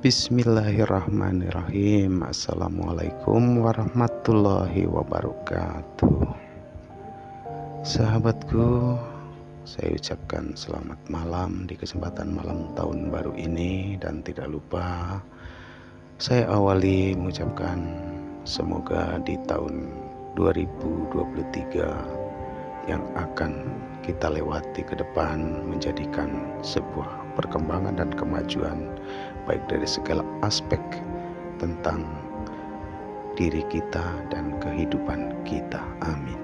Bismillahirrahmanirrahim. Assalamualaikum warahmatullahi wabarakatuh. Sahabatku, saya ucapkan selamat malam di kesempatan malam tahun baru ini. Dan tidak lupa saya awali mengucapkan semoga di tahun 2023 yang akan kita lewati ke depan menjadikan sebuah perkembangan dan kemajuan baik dari segala aspek tentang diri kita dan kehidupan kita. Amin.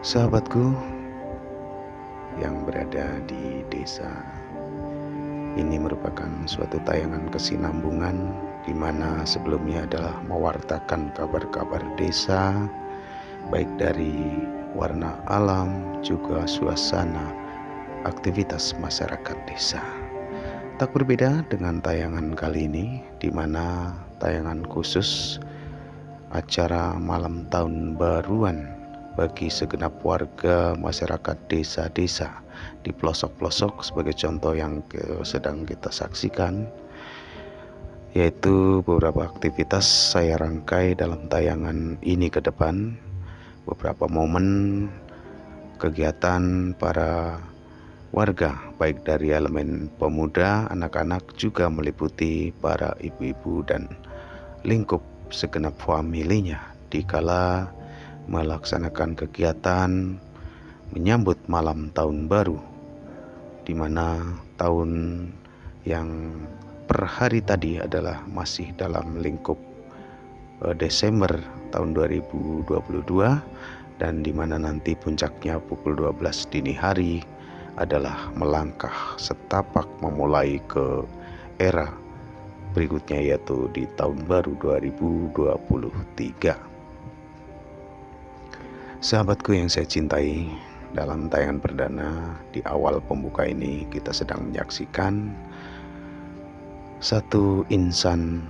Sahabatku yang berada di desa, ini merupakan suatu tayangan kesinambungan di mana sebelumnya adalah mewartakan kabar-kabar desa, baik dari warna alam juga suasana aktivitas masyarakat desa. Tak berbeda dengan tayangan kali ini, di mana tayangan khusus acara malam tahun baruan bagi segenap warga masyarakat desa-desa di pelosok-pelosok sebagai contoh yang sedang kita saksikan, yaitu beberapa aktivitas saya rangkai dalam tayangan ini ke depan. Beberapa momen kegiatan para warga baik dari elemen pemuda, anak-anak, juga meliputi para ibu-ibu dan lingkup segenap familinya dikala melaksanakan kegiatan menyambut malam tahun baru, di mana tahun yang per hari tadi adalah masih dalam lingkup Desember tahun 2022, dan di mana nanti puncaknya pukul 12 dini hari adalah melangkah setapak memulai ke era berikutnya, yaitu di tahun baru 2023. Sahabatku yang saya cintai, dalam tayangan perdana di awal pembuka ini kita sedang menyaksikan satu insan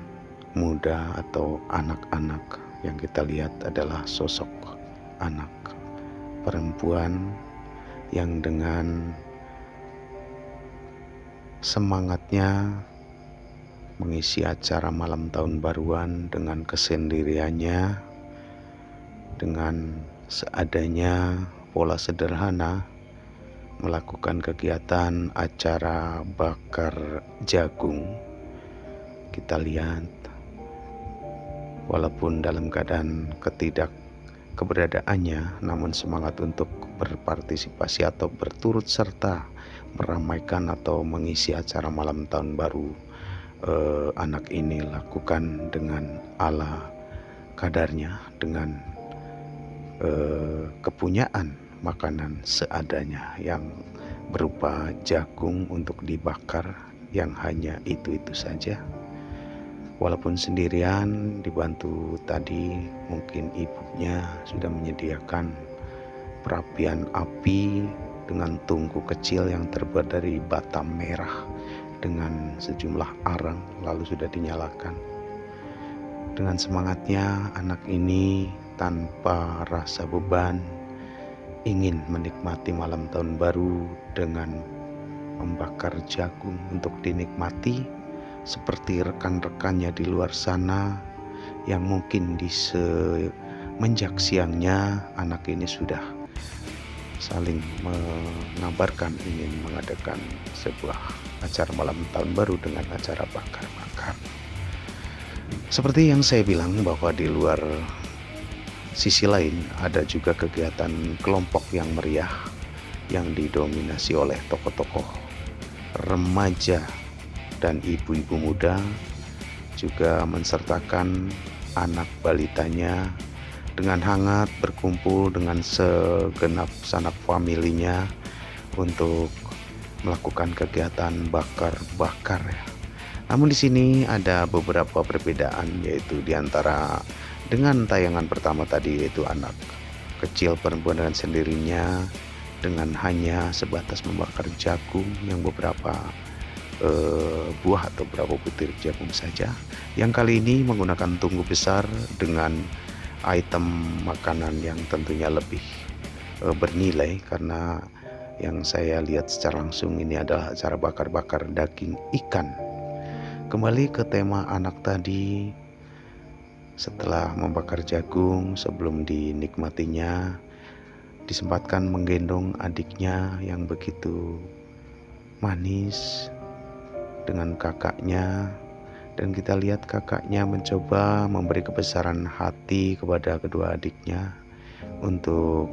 muda atau anak-anak. Yang kita lihat adalah sosok anak perempuan yang dengan semangatnya mengisi acara malam tahun baruan dengan kesendiriannya, dengan seadanya, pola sederhana, melakukan kegiatan acara bakar jagung. Kita lihat walaupun dalam keadaan keberadaannya, namun semangat untuk berpartisipasi atau berturut serta meramaikan atau mengisi acara malam tahun baru anak ini lakukan dengan ala kadarnya, dengan kepunyaan makanan seadanya yang berupa jagung untuk dibakar, yang hanya itu-itu saja. Walaupun sendirian, dibantu tadi mungkin ibunya sudah menyediakan perapian api dengan tungku kecil yang terbuat dari bata merah dengan sejumlah arang, lalu sudah dinyalakan. Dengan semangatnya, anak ini tanpa rasa beban ingin menikmati malam tahun baru dengan membakar jagung untuk dinikmati, seperti rekan-rekannya di luar sana yang mungkin di semenjak siangnya anak ini sudah saling mengabarkan ingin mengadakan sebuah acara malam tahun baru dengan acara bakar-bakar. Seperti yang saya bilang bahwa di luar sisi lain ada juga kegiatan kelompok yang meriah yang didominasi oleh tokoh-tokoh remaja dan ibu-ibu muda, juga mensertakan anak balitanya dengan hangat berkumpul dengan segenap sanak familinya untuk melakukan kegiatan bakar-bakar. Namun di sini ada beberapa perbedaan, yaitu diantara dengan tayangan pertama tadi, yaitu anak kecil perempuan dengan sendirinya dengan hanya sebatas membakar jagung yang beberapa buah atau beberapa butir jagung saja. Yang kali ini menggunakan tungku besar dengan item makanan yang tentunya lebih bernilai, karena yang saya lihat secara langsung ini adalah acara bakar-bakar daging ikan Kembali ke tema anak tadi, setelah membakar jagung sebelum dinikmatinya, disempatkan menggendong adiknya yang begitu manis dengan kakaknya, dan kita lihat kakaknya mencoba memberi kebesaran hati kepada kedua adiknya untuk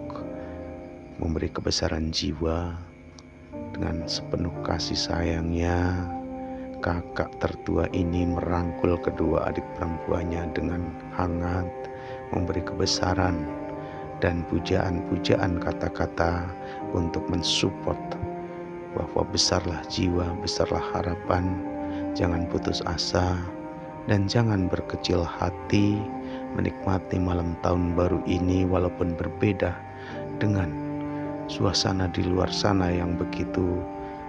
memberi kebesaran jiwa. Dengan sepenuh kasih sayangnya, kakak tertua ini merangkul kedua adik perempuannya dengan hangat, memberi kebesaran dan pujaan-pujaan kata-kata untuk mensupport bahwa besarlah jiwa, besarlah harapan, jangan putus asa, dan jangan berkecil hati menikmati malam tahun baru ini walaupun berbeda dengan suasana di luar sana yang begitu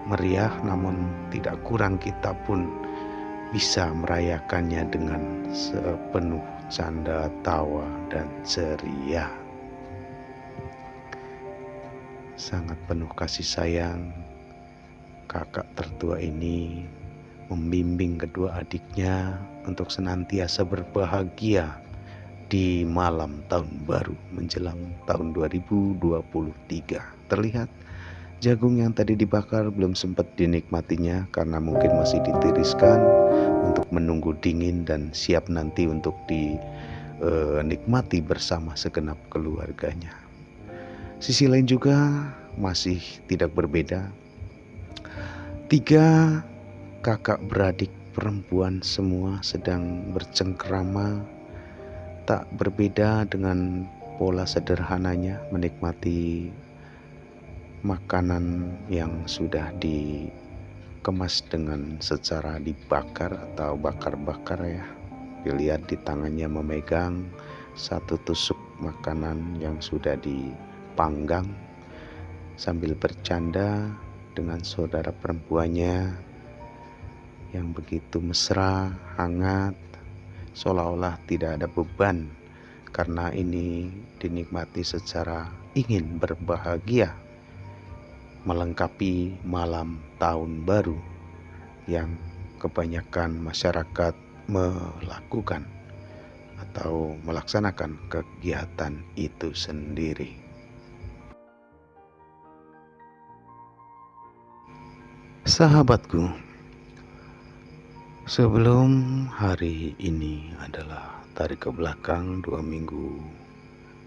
meriah, namun tidak kurang kita pun bisa merayakannya dengan sepenuh canda tawa dan ceria. Sangat penuh kasih sayang, kakak tertua ini membimbing kedua adiknya untuk senantiasa berbahagia di malam tahun baru menjelang tahun 2023. Terlihat jagung yang tadi dibakar belum sempat dinikmatinya karena mungkin masih ditiriskan untuk menunggu dingin dan siap nanti untuk dinikmati bersama segenap keluarganya. Sisi lain juga masih tidak berbeda. 3 kakak beradik perempuan semua sedang bercengkrama, tak berbeda dengan pola sederhananya menikmati makanan yang sudah dikemas dengan secara dibakar atau bakar-bakar ya. Dilihat di tangannya memegang satu tusuk makanan yang sudah dipanggang sambil bercanda dengan saudara perempuannya yang begitu mesra, hangat, seolah-olah tidak ada beban karena ini dinikmati secara ingin berbahagia melengkapi malam tahun baru yang kebanyakan masyarakat melakukan atau melaksanakan kegiatan itu sendiri. Sahabatku, sebelum hari ini adalah tarik ke belakang 2 minggu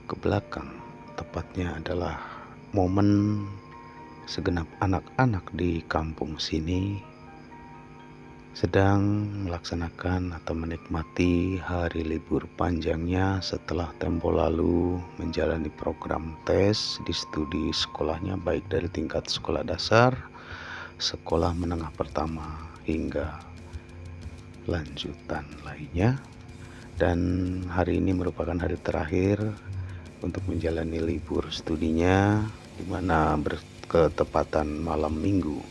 ke belakang, tepatnya adalah momen segenap anak-anak di kampung sini sedang melaksanakan atau menikmati hari libur panjangnya setelah tempo lalu menjalani program tes di studi sekolahnya, baik dari tingkat sekolah dasar, sekolah menengah pertama hingga lanjutan lainnya. Dan hari ini merupakan hari terakhir untuk menjalani libur studinya, di mana berketepatan malam minggu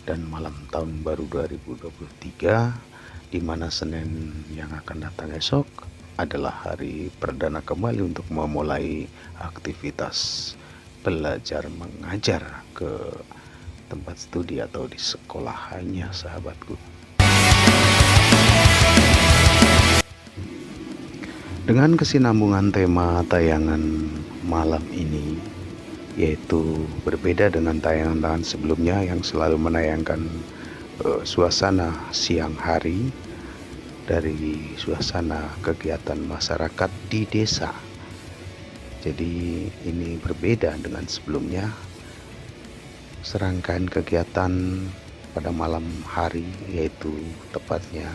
dan malam tahun baru 2023, di mana Senin yang akan datang esok adalah hari perdana kembali untuk memulai aktivitas belajar mengajar ke tempat studi atau di sekolahannya, sahabatku. Dengan kesinambungan tema tayangan malam ini, yaitu berbeda dengan tayangan-tayangan sebelumnya yang selalu menayangkan suasana siang hari dari suasana kegiatan masyarakat di desa. Jadi ini berbeda dengan sebelumnya. Serangkaian kegiatan pada malam hari, yaitu tepatnya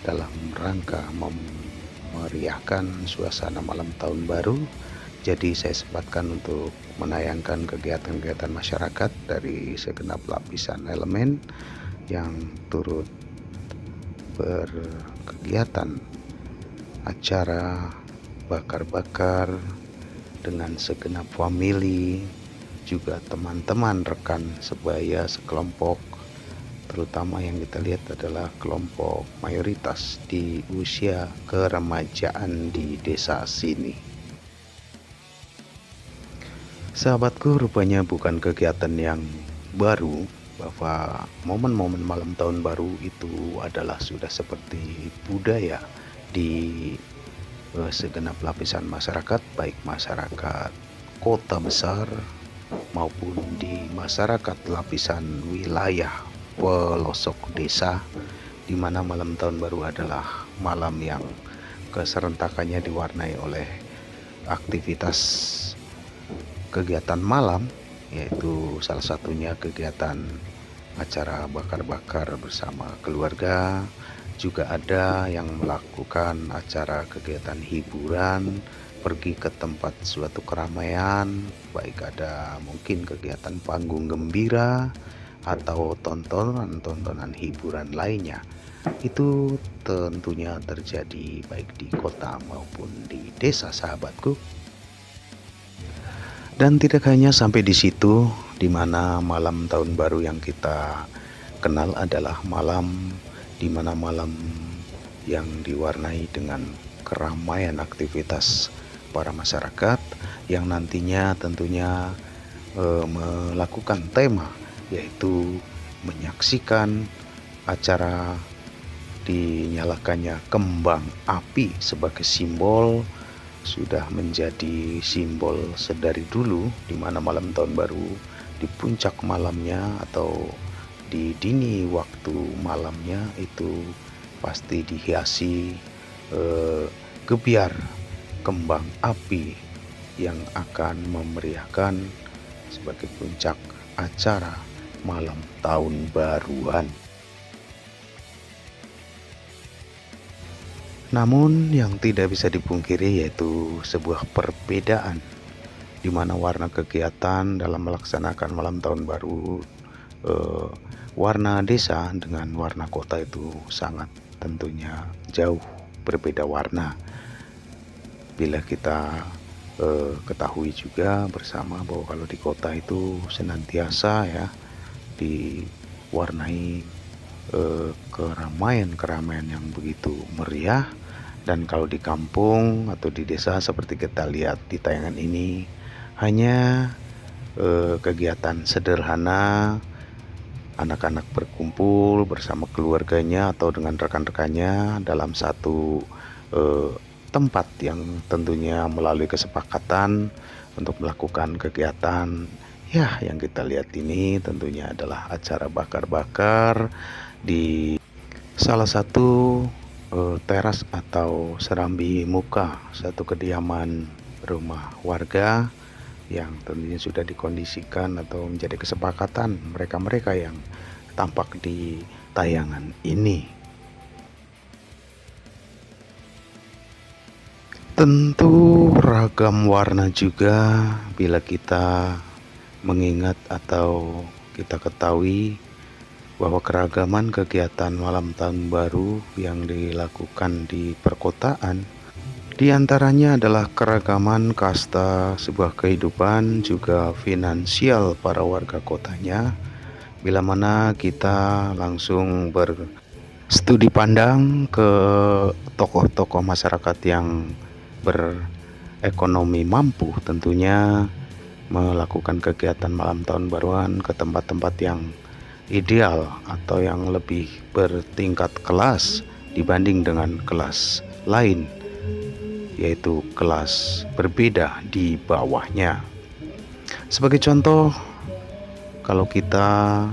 dalam rangka memeriahkan suasana malam tahun baru. Jadi saya sempatkan untuk menayangkan kegiatan-kegiatan masyarakat dari segenap lapisan elemen yang turut berkegiatan acara bakar-bakar dengan segenap famili, juga teman-teman rekan sebaya sekelompok, terutama yang kita lihat adalah kelompok mayoritas di usia keremajaan di desa sini. Sahabatku, rupanya bukan kegiatan yang baru bahwa momen-momen malam tahun baru itu adalah sudah seperti budaya di segenap lapisan masyarakat, baik masyarakat kota besar maupun di masyarakat lapisan wilayah pelosok desa, di mana malam tahun baru adalah malam yang keserentakannya diwarnai oleh aktivitas kegiatan malam, yaitu salah satunya kegiatan acara bakar-bakar bersama keluarga. Juga ada yang melakukan acara kegiatan hiburan, pergi ke tempat suatu keramaian, baik ada mungkin kegiatan panggung gembira atau tontonan-tontonan hiburan lainnya. Itu tentunya terjadi baik di kota maupun di desa, sahabatku. Dan tidak hanya sampai di situ, di mana malam tahun baru yang kita kenal adalah malam di mana malam yang diwarnai dengan keramaian aktivitas para masyarakat yang nantinya tentunya melakukan tema, yaitu menyaksikan acara dinyalakannya kembang api sebagai simbol, sudah menjadi simbol sedari dulu, di mana malam tahun baru di puncak malamnya atau di dini waktu malamnya itu pasti dihiasi gebiar kembang api yang akan memeriahkan sebagai puncak acara malam tahun baruan. Namun yang tidak bisa dipungkiri yaitu sebuah perbedaan di mana warna kegiatan dalam melaksanakan malam tahun baru warna desa dengan warna kota itu sangat tentunya jauh berbeda warna. Bila kita ketahui juga bersama bahwa kalau di kota itu senantiasa ya diwarnai keramaian-keramaian yang begitu meriah, dan kalau di kampung atau di desa seperti kita lihat di tayangan ini hanya kegiatan sederhana, anak-anak berkumpul bersama keluarganya atau dengan rekan-rekannya dalam satu tempat yang tentunya melalui kesepakatan untuk melakukan kegiatan. Ya, yang kita lihat ini tentunya adalah acara bakar-bakar di salah satu teras atau serambi muka satu kediaman rumah warga yang tentunya sudah dikondisikan atau menjadi kesepakatan mereka-mereka yang tampak di tayangan ini. Tentu ragam warna juga bila kita mengingat atau kita ketahui bahwa keragaman kegiatan malam tahun baru yang dilakukan di perkotaan di antaranya adalah keragaman kasta sebuah kehidupan, juga finansial para warga kotanya. Bila mana kita langsung berstudi pandang ke tokoh-tokoh masyarakat yang berekonomi mampu, tentunya melakukan kegiatan malam tahun baruan ke tempat-tempat yang ideal atau yang lebih bertingkat kelas dibanding dengan kelas lain, yaitu kelas berbeda di bawahnya. Sebagai contoh, kalau kita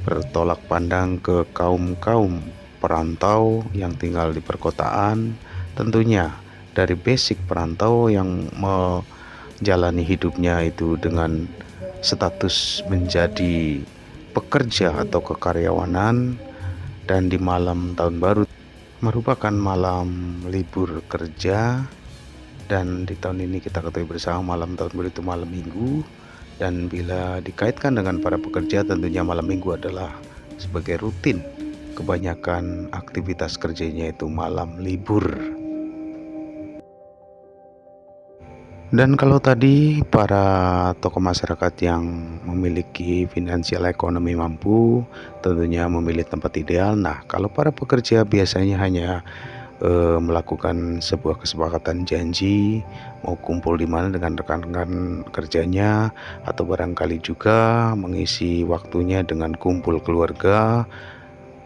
bertolak pandang ke kaum-kaum perantau yang tinggal di perkotaan, tentunya dari basic perantau yang menjalani hidupnya itu dengan status menjadi pekerja atau kekaryawanan, dan di malam tahun baru merupakan malam libur kerja, dan di tahun ini kita ketahui bersama malam tahun baru itu malam minggu, dan bila dikaitkan dengan para pekerja tentunya malam minggu adalah sebagai rutin kebanyakan aktivitas kerjanya itu malam libur. Dan kalau tadi para tokoh masyarakat yang memiliki finansial ekonomi mampu tentunya memilih tempat ideal. Nah, kalau para pekerja biasanya hanya melakukan sebuah kesepakatan janji mau kumpul di mana dengan rekan-rekan kerjanya, atau barangkali juga mengisi waktunya dengan kumpul keluarga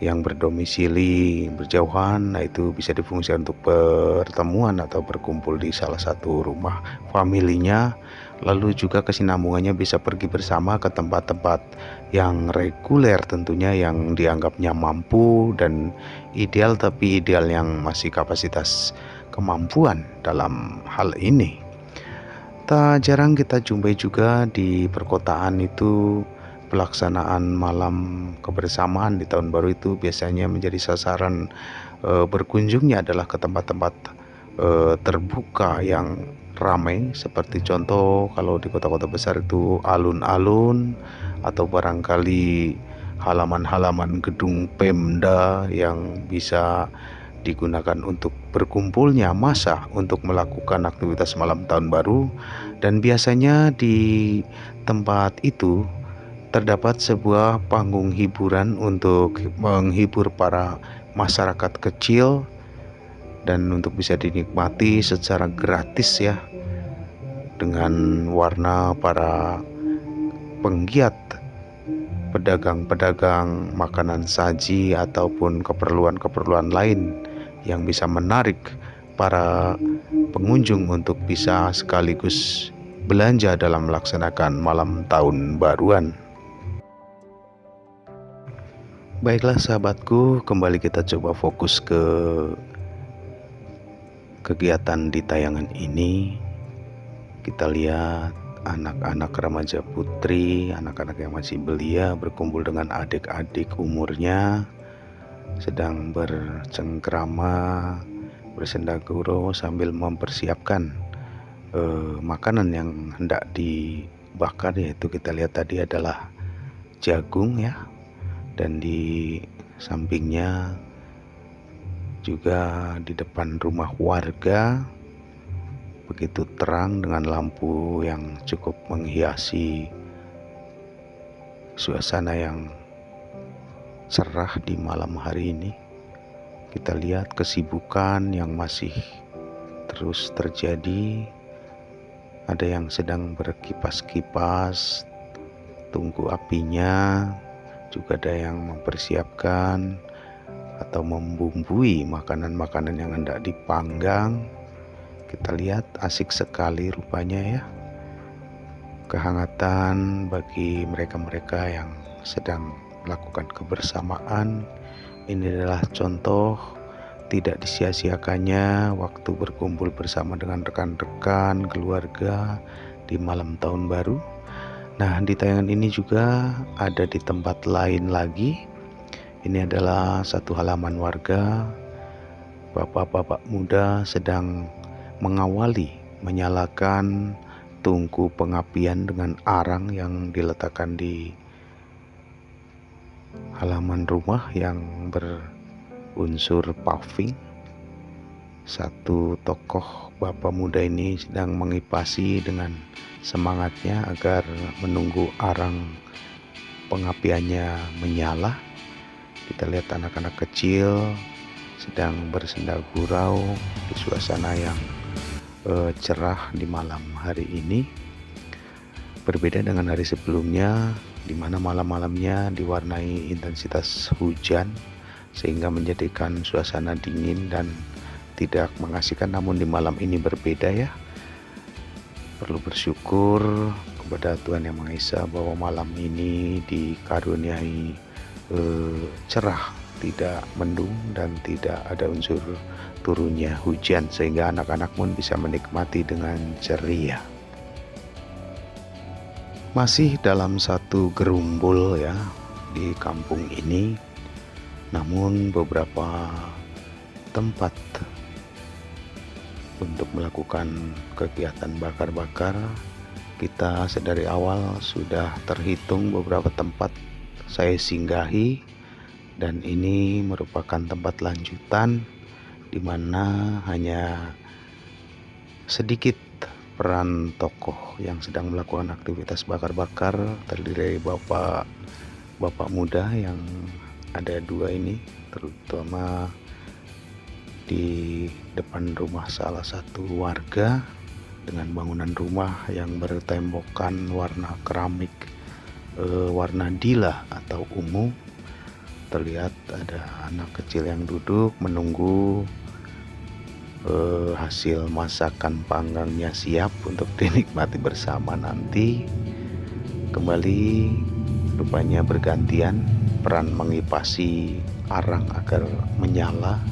yang berdomisili berjauhan. Nah, itu bisa difungsikan untuk pertemuan atau berkumpul di salah satu rumah familinya. Lalu juga kesinambungannya bisa pergi bersama ke tempat-tempat yang reguler tentunya, yang dianggapnya mampu dan ideal, tapi ideal yang masih kapasitas kemampuan dalam hal ini. Tak jarang kita jumpai juga di perkotaan itu pelaksanaan malam kebersamaan di tahun baru itu biasanya menjadi sasaran berkunjungnya adalah ke tempat-tempat terbuka yang ramai, seperti contoh kalau di kota-kota besar itu alun-alun, atau barangkali halaman-halaman gedung Pemda yang bisa digunakan untuk berkumpulnya massa untuk melakukan aktivitas malam tahun baru. Dan biasanya di tempat itu terdapat sebuah panggung hiburan untuk menghibur para masyarakat kecil dan untuk bisa dinikmati secara gratis ya, dengan warna para penggiat pedagang-pedagang makanan saji ataupun keperluan-keperluan lain yang bisa menarik para pengunjung untuk bisa sekaligus belanja dalam melaksanakan malam tahun baruan. Baiklah sahabatku, kembali kita coba fokus ke kegiatan di tayangan ini. Kita lihat anak-anak remaja putri, anak-anak yang masih belia berkumpul dengan adik-adik umurnya, sedang bercengkrama, bersendaguro sambil mempersiapkan makanan yang hendak dibakar, yaitu kita lihat tadi adalah jagung ya. Dan di sampingnya juga di depan rumah warga begitu terang dengan lampu yang cukup menghiasi suasana yang cerah di malam hari ini. Kita lihat kesibukan yang masih terus terjadi. Ada yang sedang berkipas-kipas tunggu apinya, juga ada yang mempersiapkan atau membumbui makanan-makanan yang hendak dipanggang. Kita lihat asik sekali rupanya ya, kehangatan bagi mereka-mereka yang sedang melakukan kebersamaan. Ini adalah contoh tidak disia-siakannya waktu berkumpul bersama dengan rekan-rekan keluarga di malam tahun baru. Nah, di tayangan ini juga ada di tempat lain lagi. Ini adalah satu halaman warga. Bapak-bapak muda sedang mengawali menyalakan tungku pengapian dengan arang yang diletakkan di halaman rumah yang berunsur paving. Satu tokoh bapak muda ini sedang mengipasi dengan semangatnya agar menunggu arang pengapiannya menyala. Kita lihat anak-anak kecil sedang bersendagurau di suasana yang cerah di malam hari ini. Berbeda dengan hari sebelumnya, di mana malam-malamnya diwarnai intensitas hujan sehingga menjadikan suasana dingin dan tidak mengasihkan. Namun di malam ini berbeda ya. Perlu bersyukur kepada Tuhan Yang Maha Esa bahwa malam ini dikaruniai cerah, tidak mendung dan tidak ada unsur turunnya hujan, sehingga anak-anak pun bisa menikmati dengan ceria. Masih dalam satu gerumbul ya di kampung ini, namun beberapa tempat untuk melakukan kegiatan bakar-bakar kita sedari awal sudah terhitung beberapa tempat saya singgahi, dan ini merupakan tempat lanjutan di mana hanya sedikit peran tokoh yang sedang melakukan aktivitas bakar-bakar, terdiri dari bapak muda yang ada dua ini, terutama di depan rumah salah satu warga dengan bangunan rumah yang bertembokkan warna keramik warna dila atau ungu. Terlihat ada anak kecil yang duduk menunggu hasil masakan panggangnya siap untuk dinikmati bersama nanti. Kembali rupanya bergantian peran mengipasi arang agar menyala.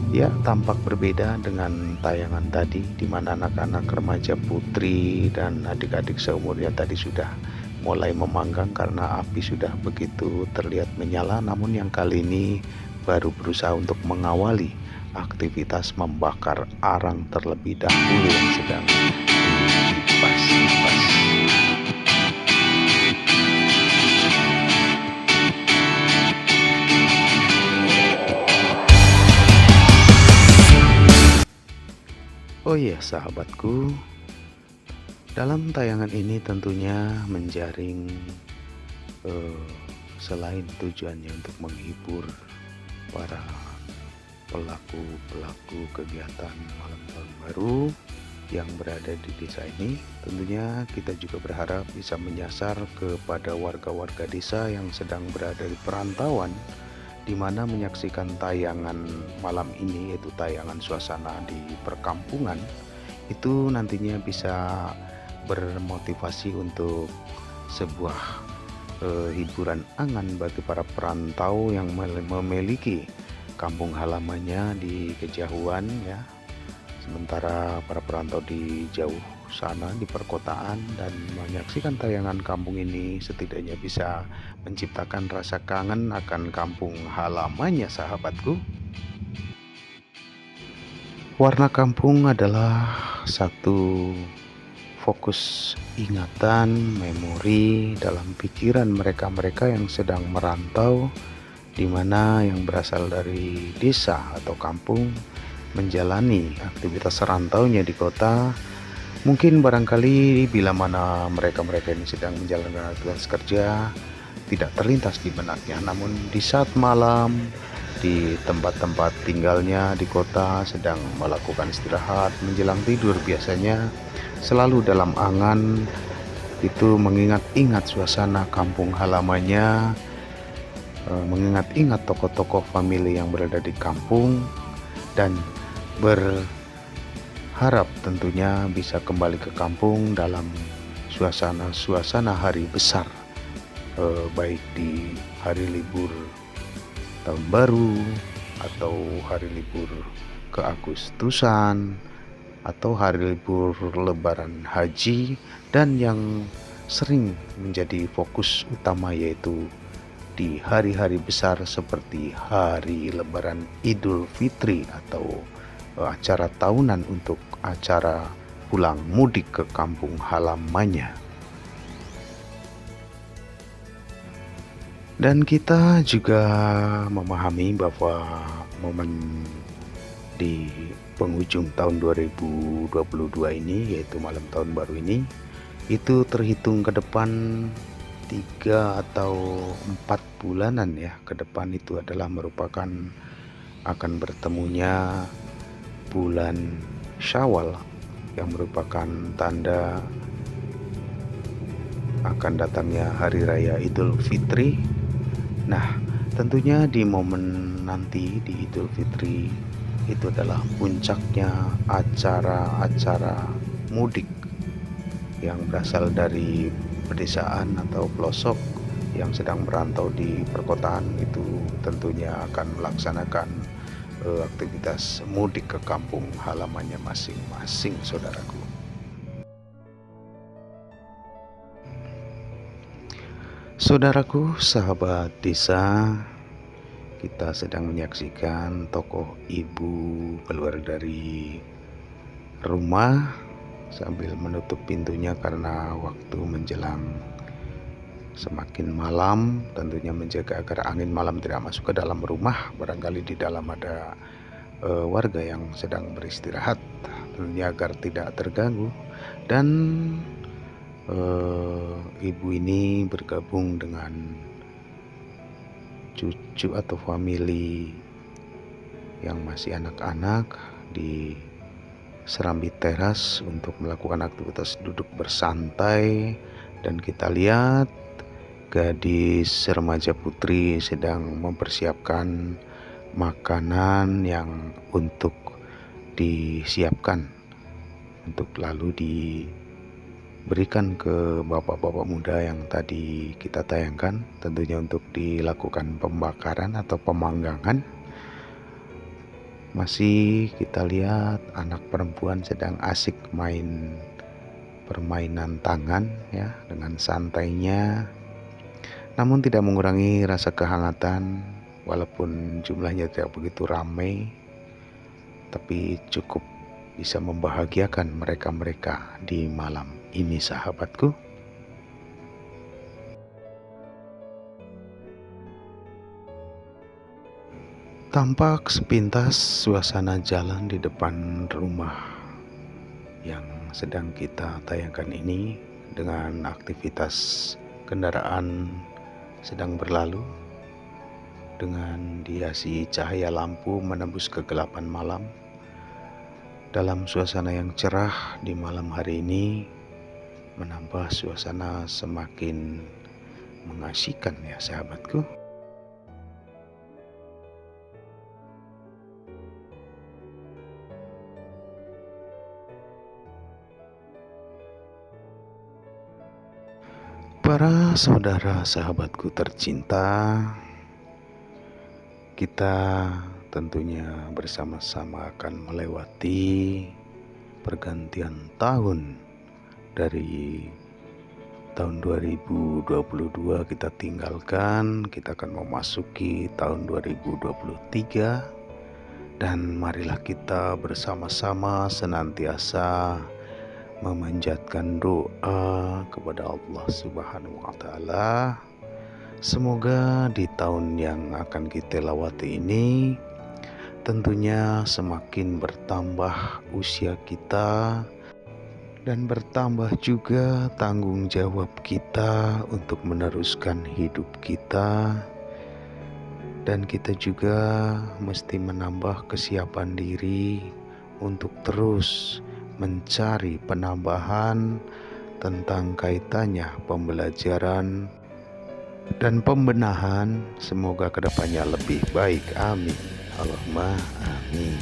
Ya, tampak berbeda dengan tayangan tadi, di mana anak-anak remaja putri dan adik-adik seumurnya tadi sudah mulai memanggang karena api sudah begitu terlihat menyala. Namun yang kali ini baru berusaha untuk mengawali aktivitas membakar arang terlebih dahulu yang sedang dikipas-kipas. Oh iya sahabatku, dalam tayangan ini tentunya menjaring selain tujuannya untuk menghibur para pelaku kegiatan malam tahun baru yang berada di desa ini, tentunya kita juga berharap bisa menyasar kepada warga-warga desa yang sedang berada di perantauan, di mana menyaksikan tayangan malam ini, yaitu tayangan suasana di perkampungan, itu nantinya bisa bermotivasi untuk sebuah hiburan angan bagi para perantau yang memiliki kampung halamannya di kejauhan ya. Sementara para perantau di jauh sana di perkotaan dan menyaksikan tayangan kampung ini setidaknya bisa menciptakan rasa kangen akan kampung halamannya sahabatku. Warna kampung adalah satu fokus ingatan, memori dalam pikiran mereka-mereka yang sedang merantau, di mana yang berasal dari desa atau kampung menjalani aktivitas rantaunya di kota. Mungkin barangkali bila mana mereka-mereka ini sedang menjalankan aktivitas kerja tidak terlintas di benaknya, namun di saat malam di tempat-tempat tinggalnya di kota sedang melakukan istirahat menjelang tidur, biasanya selalu dalam angan itu mengingat-ingat suasana kampung halamannya, mengingat-ingat tokoh-tokoh famili yang berada di kampung, dan berharap tentunya bisa kembali ke kampung dalam suasana hari besar, baik di hari libur tahun baru atau hari libur keagustusan atau hari libur lebaran haji, dan yang sering menjadi fokus utama yaitu di hari-hari besar seperti hari lebaran Idul Fitri atau acara tahunan untuk acara pulang mudik ke kampung halamannya. Dan kita juga memahami bahwa momen di penghujung tahun 2022 ini, yaitu malam tahun baru ini, itu terhitung ke depan 3 atau 4 bulanan ya ke depan. Itu adalah merupakan akan bertemunya bulan Syawal yang merupakan tanda akan datangnya hari raya Idul Fitri. Nah, tentunya di momen nanti di Idul Fitri itu adalah puncaknya acara-acara mudik yang berasal dari pedesaan atau pelosok yang sedang merantau di perkotaan. Itu tentunya akan melaksanakan aktivitas mudik ke kampung halamannya masing-masing, saudaraku. Saudaraku, sahabat desa, kita sedang menyaksikan tokoh ibu keluar dari rumah sambil menutup pintunya karena waktu menjelang semakin malam, tentunya menjaga agar angin malam tidak masuk ke dalam rumah. Barangkali di dalam ada warga yang sedang beristirahat, tentunya agar tidak terganggu. Dan ibu ini bergabung dengan cucu atau famili yang masih anak-anak di serambi teras untuk melakukan aktivitas duduk bersantai, dan kita lihat gadis remaja putri sedang mempersiapkan makanan yang untuk disiapkan untuk lalu diberikan ke bapak-bapak muda yang tadi kita tayangkan, tentunya untuk dilakukan pembakaran atau pemanggangan. Masih kita lihat anak perempuan sedang asik main permainan tangan ya, dengan santainya, namun tidak mengurangi rasa kehangatan. Walaupun jumlahnya tidak begitu ramai, tapi cukup bisa membahagiakan mereka-mereka di malam ini, sahabatku. Tampak sepintas suasana jalan di depan rumah yang sedang kita tayangkan ini, dengan aktivitas kendaraan sedang berlalu, dengan dihiasi cahaya lampu menembus kegelapan malam. Dalam suasana yang cerah di malam hari ini, menambah suasana semakin mengasyikan ya sahabatku. Para saudara sahabatku tercinta, kita tentunya bersama-sama akan melewati pergantian tahun. Dari tahun 2022 kita tinggalkan, kita akan memasuki tahun 2023, dan marilah kita bersama-sama senantiasa memanjatkan doa kepada Allah Subhanahu wa Ta'ala. Semoga di tahun yang akan kita lewati ini tentunya semakin bertambah usia kita, dan bertambah juga tanggung jawab kita untuk meneruskan hidup kita, dan kita juga mesti menambah kesiapan diri untuk terus mencari penambahan tentang kaitannya pembelajaran dan pembenahan. Semoga kedepannya lebih baik, amin, Allahumma amin.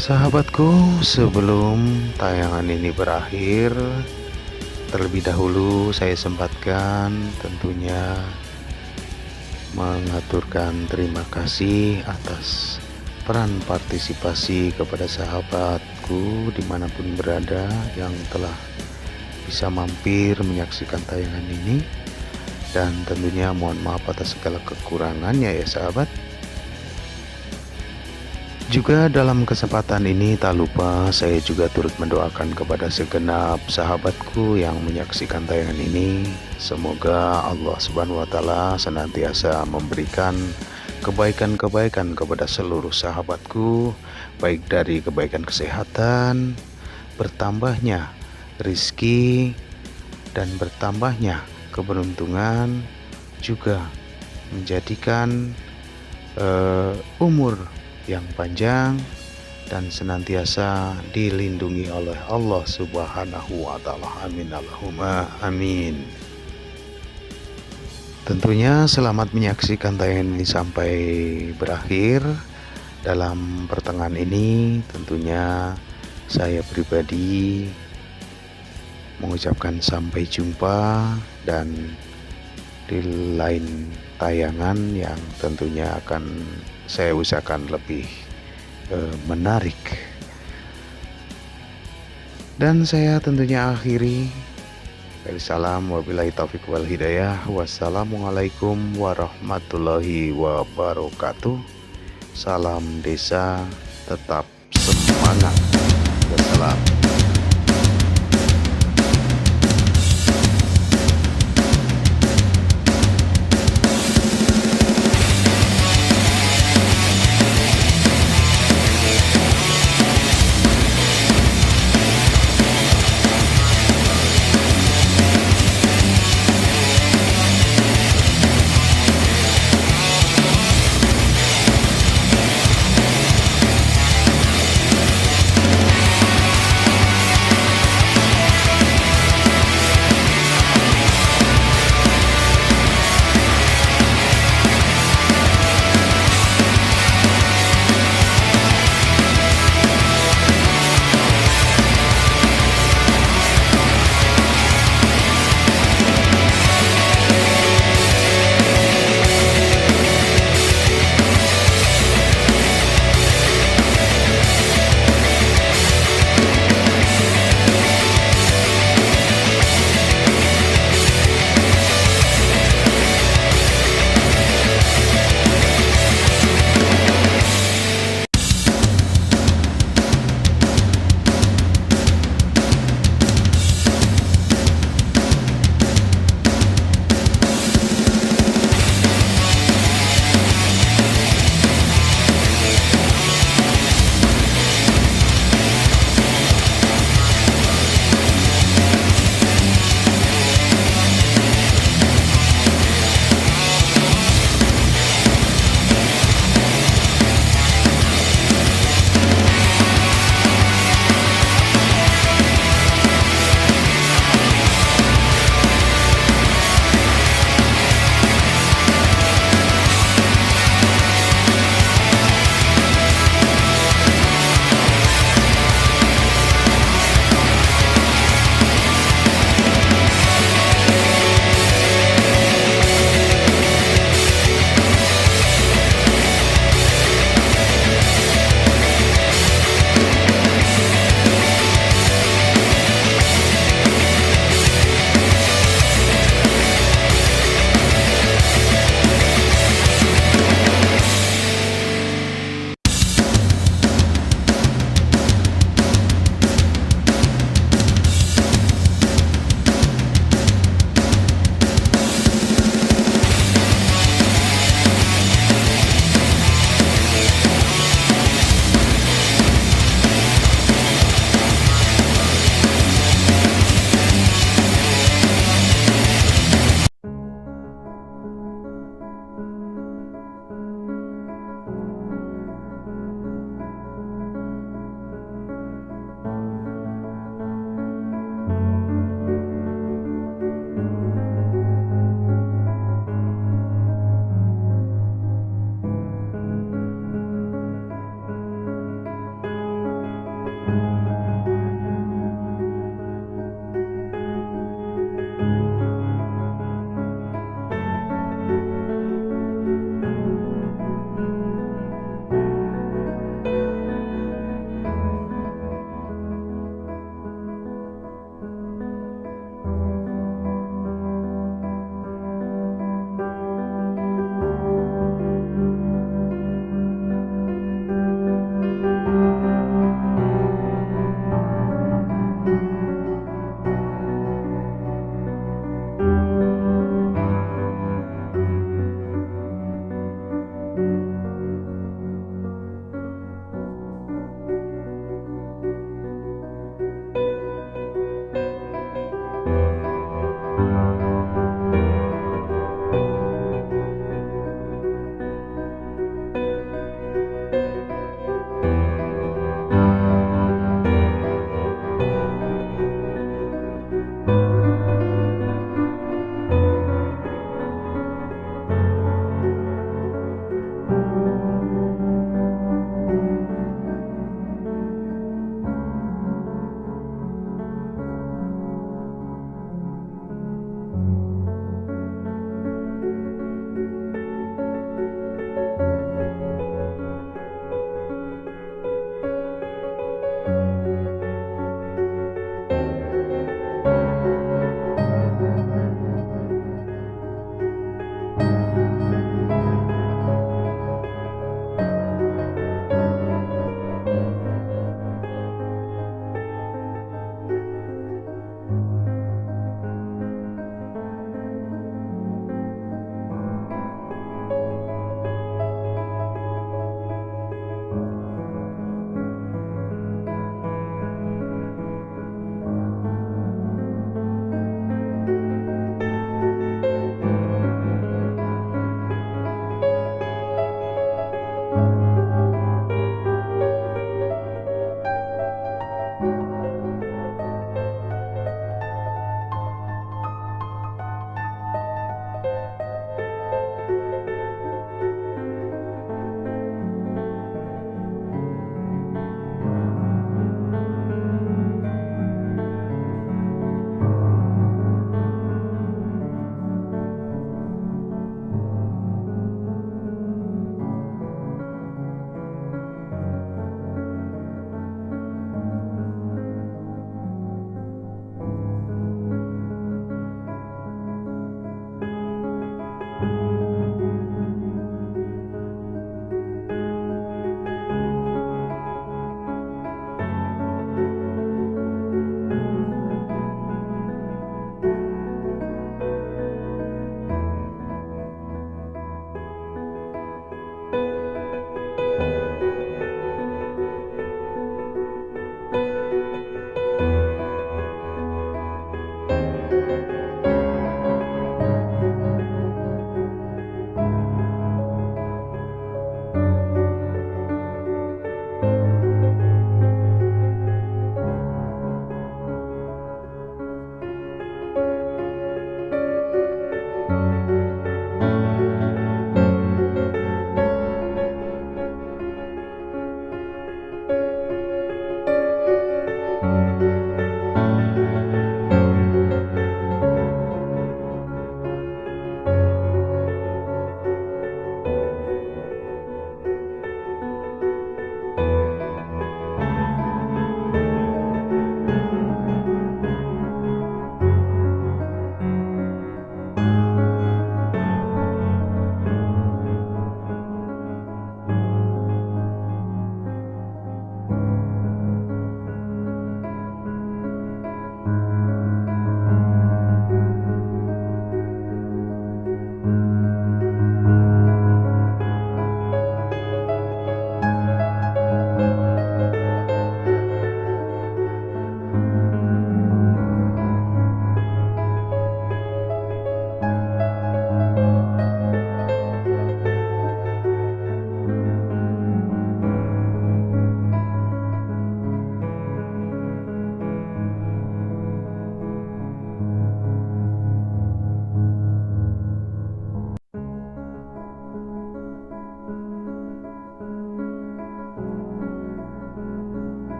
Sahabatku, sebelum tayangan ini berakhir, terlebih dahulu saya sempatkan tentunya mengaturkan terima kasih atas peran partisipasi kepada sahabatku dimanapun berada yang telah bisa mampir menyaksikan tayangan ini, dan tentunya mohon maaf atas segala kekurangannya ya sahabat. Juga dalam kesempatan ini tak lupa saya juga turut mendoakan kepada segenap sahabatku yang menyaksikan tayangan ini. Semoga Allah Subhanahu wa Ta'ala senantiasa memberikan kebaikan-kebaikan kepada seluruh sahabatku, baik dari kebaikan kesehatan, bertambahnya rizki, dan bertambahnya keberuntungan, juga menjadikan umur yang panjang dan senantiasa dilindungi oleh Allah Subhanahu wa Ta'ala, amin, Allahumma amin. Tentunya selamat menyaksikan tayangan ini sampai berakhir. Dalam pertengahan ini tentunya saya pribadi mengucapkan sampai jumpa, dan di lain tayangan yang tentunya akan saya usahakan lebih menarik. Dan saya tentunya akhiri. Salam wabillahi taufiq wal hidayah. Wassalamualaikum warahmatullahi wabarakatuh. Salam desa, tetap semangat. Wassalam.